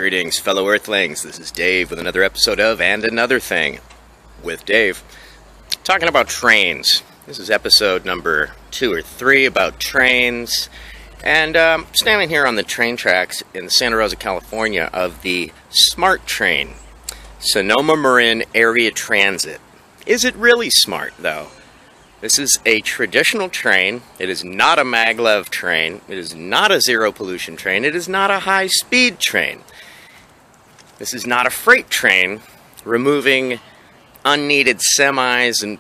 Greetings, fellow Earthlings. This is Dave with another episode of And Another Thing with Dave. Talking about trains. This is episode number 2 or 3 about trains. And standing here on the train tracks in Santa Rosa, California of the SMART train, Sonoma Marin Area Transit. Is it really smart, though? This is a traditional train. It is not a maglev train. It is not a zero pollution train. It is not a high-speed train. This is not a freight train removing unneeded semis and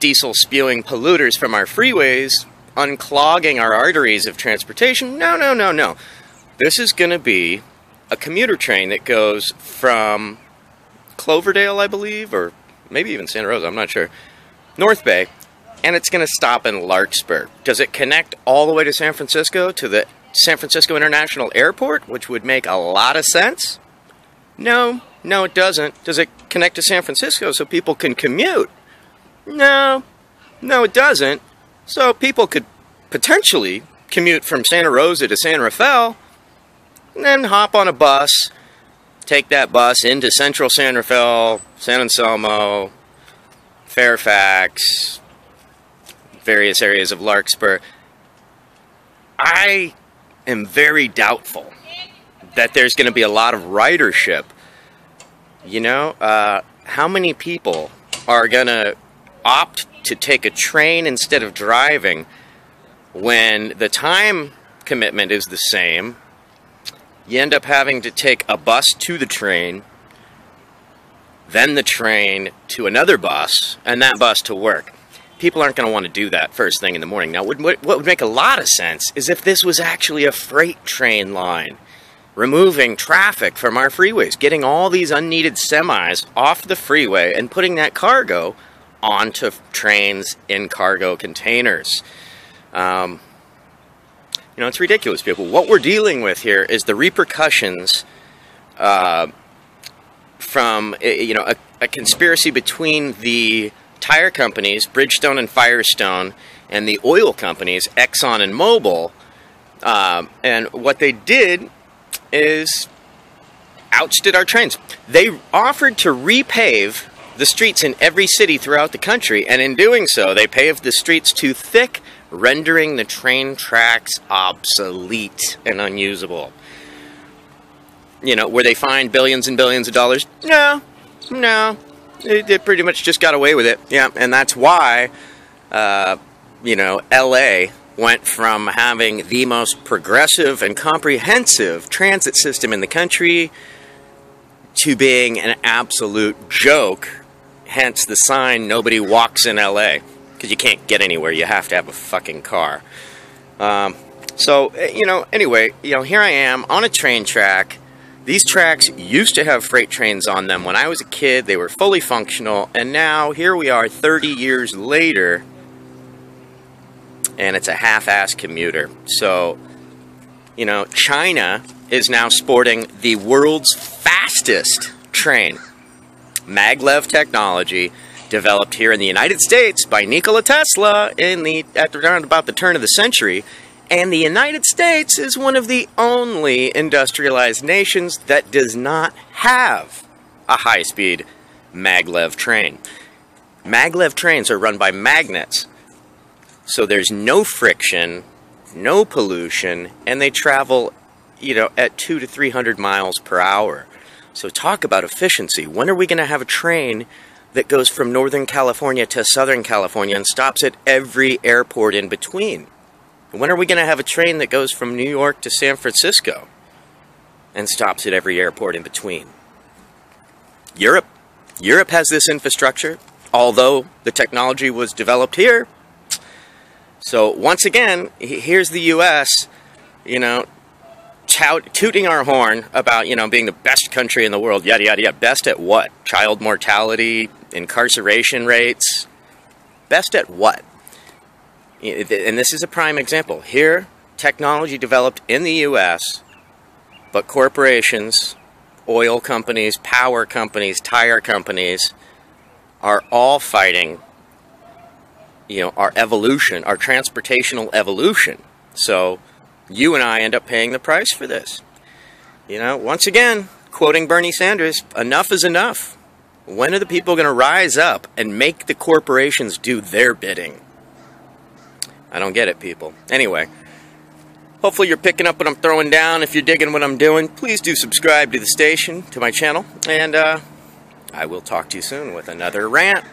diesel-spewing polluters from our freeways, unclogging our arteries of transportation. No. This is going to be a commuter train that goes from Cloverdale, I believe, or maybe even Santa Rosa, I'm not sure, North Bay, and it's going to stop in Larkspur. Does it connect all the way to San Francisco, to the San Francisco International Airport, which would make a lot of sense? No, it doesn't. Does it connect to San Francisco so people can commute? No, it doesn't. So people could potentially commute from Santa Rosa to San Rafael, and then hop on a bus, take that bus into Central San Rafael, San Anselmo, Fairfax, various areas of Larkspur. I am very doubtful that there's going to be a lot of ridership. You know, how many people are going to opt to take a train instead of driving when the time commitment is the same? You end up having to take a bus to the train, then the train to another bus, and that bus to work. People aren't going to want to do that first thing in the morning. Now, what would make a lot of sense is if this was actually a freight train line, removing traffic from our freeways, getting all these unneeded semis off the freeway and putting that cargo onto trains in cargo containers. You know, it's ridiculous, people. What we're dealing with here is the repercussions from, you know, a conspiracy between the tire companies, Bridgestone and Firestone, and the oil companies, Exxon and Mobil. And what they did is ousted our trains. They offered to repave the streets in every city throughout the country, and in doing so, they paved the streets too thick, rendering the train tracks obsolete and unusable. You know, were they fined billions and billions of dollars? No. They pretty much just got away with it. Yeah, and that's why, you know, LA went from having the most progressive and comprehensive transit system in the country to being an absolute joke, hence the sign, nobody walks in LA, because you can't get anywhere, you have to have a fucking car. So, you know, anyway, you know, here I am on a train track. These tracks used to have freight trains on them. When I was a kid, they were fully functional, and now here we are 30 years later, and it's a half-ass commuter. So, you know, China is now sporting the world's fastest train. Maglev technology, developed here in the United States by Nikola Tesla at around about the turn of the century. And the United States is one of the only industrialized nations that does not have a high-speed maglev train. Maglev trains are run by magnets, so there's no friction, no pollution, and they travel, you know, at 200 to 300 miles per hour. So talk about efficiency. When are we going to have a train that goes from Northern California to Southern California and stops at every airport in between? When are we going to have a train that goes from New York to San Francisco and stops at every airport in between? Europe has this infrastructure, although the technology was developed here. So once again, here's the U.S., you know, tooting our horn about, you know, being the best country in the world, yada, yada, yada. Best at what? Child mortality, incarceration rates? Best at what? And this is a prime example. Here, technology developed in the U.S., but corporations, oil companies, power companies, tire companies are all fighting, you know, our evolution, our transportational evolution. So you and I end up paying the price for this. You know, once again, quoting Bernie Sanders, enough is enough. When are the people going to rise up and make the corporations do their bidding? I don't get it, people. Anyway, hopefully you're picking up what I'm throwing down. If you're digging what I'm doing, please do subscribe to the station, to my channel, and I will talk to you soon with another rant.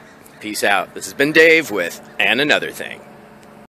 Peace out. This has been Dave with And Another Thing.